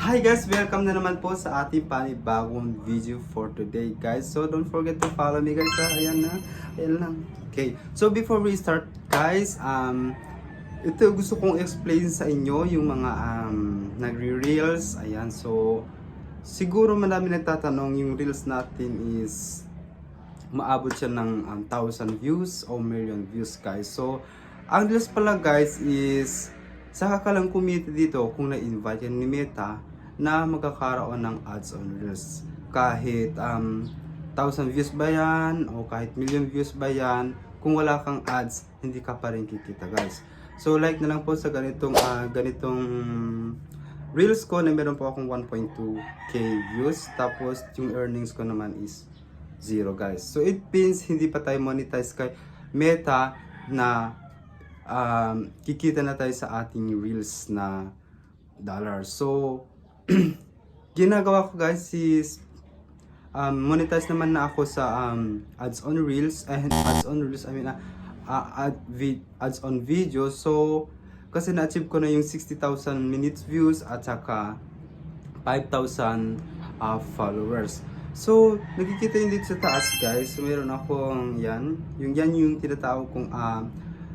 Hi guys! Welcome na naman po sa ating panibagong video for today guys. So don't forget to follow me guys ha. Ayan na. Ayan lang. Okay. So before we start guys, ito gusto kong explain sa inyo yung mga nagre-reels. Ayan. So siguro marami nagtatanong yung reels natin is maabot siya ng 1,000 views o million views guys. So ang reels pala guys is saka ka lang kumita dito kung na-invite yan ni Meta na magkakaroon ng ads on Reels. Kahit 1,000 views ba yan o kahit million views ba yan, kung wala kang ads, hindi ka pa rin kikita guys. So like na lang po sa ganitong Reels ko na meron po akong 1.2k views. Tapos yung earnings ko naman is 0 guys. So it means hindi pa tayo monetize kay Meta na kikita na tayo sa ating reels na dollars. So ginagawa ko guys is monetize naman na ako sa ads on reels and ads on reels I mean ads on videos. So kasi na-achieve ko na yung 60,000 minutes views at saka 5,000 followers. So nakikita yun dito sa taas guys. So meron akong yan yung tinatawag kong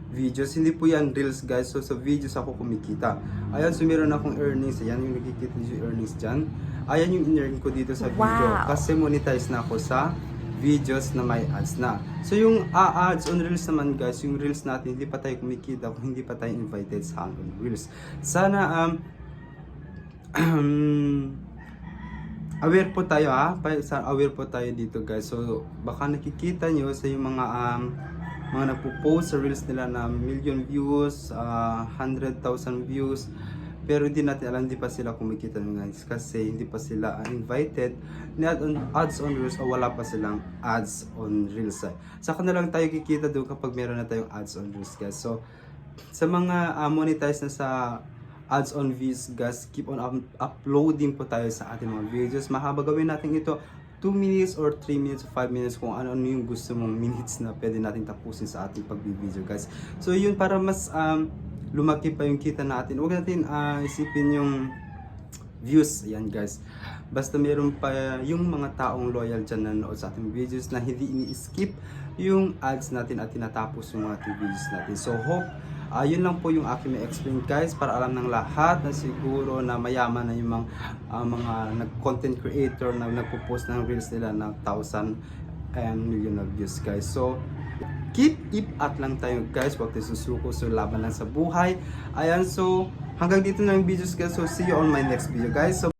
videos, hindi po yan reels guys. So sa videos ako kumikita. Ayan, so meron akong earnings. Ayan yung nakikita yung earnings dyan. Ayan yung in-earn ko dito sa video. Kasi monetize na ako sa videos na may ads na. So yung ads on reels naman guys, yung reels natin hindi pa tayo kumikita kung hindi pa tayo invited sa on reels. Sana aware po tayo aware po tayo dito guys. So baka nakikita nyo sa yung mga nagpo-post sa reels nila na million views, 100,000 views, pero hindi natin alam, hindi pa sila kumikita guys kasi hindi pa sila invited ni ads on reels o wala pa silang ads on reels. Saka na lang tayo kikita doon kapag meron na tayong ads on reels guys. So sa mga monetize na sa ads on views guys, keep on uploading po tayo sa ating mga videos. Mahaba gawin natin ito 2 minutes or 3 minutes or 5 minutes kung ano yung gusto mong minutes na pwede natin tapusin sa ating pag-video guys. So yun, para mas lumaki pa yung kita natin. Huwag natin isipin yung views. Ayan guys, basta meron pa yung mga taong loyal dyan na nanood sa ating videos na hindi ini-skip yung ads natin at tinatapos yung mga ating videos natin. So hope yun lang po yung aking may explain guys, para alam ng lahat na siguro na mayaman na yung mga content creator na nagpo-post ng reels nila na 1,000 and million of views guys. So keep at lang tayo guys, huwag tayo susuko, so laban lang sa buhay. Ayan, so hanggang dito na yung videos guys. So see you on my next video guys. So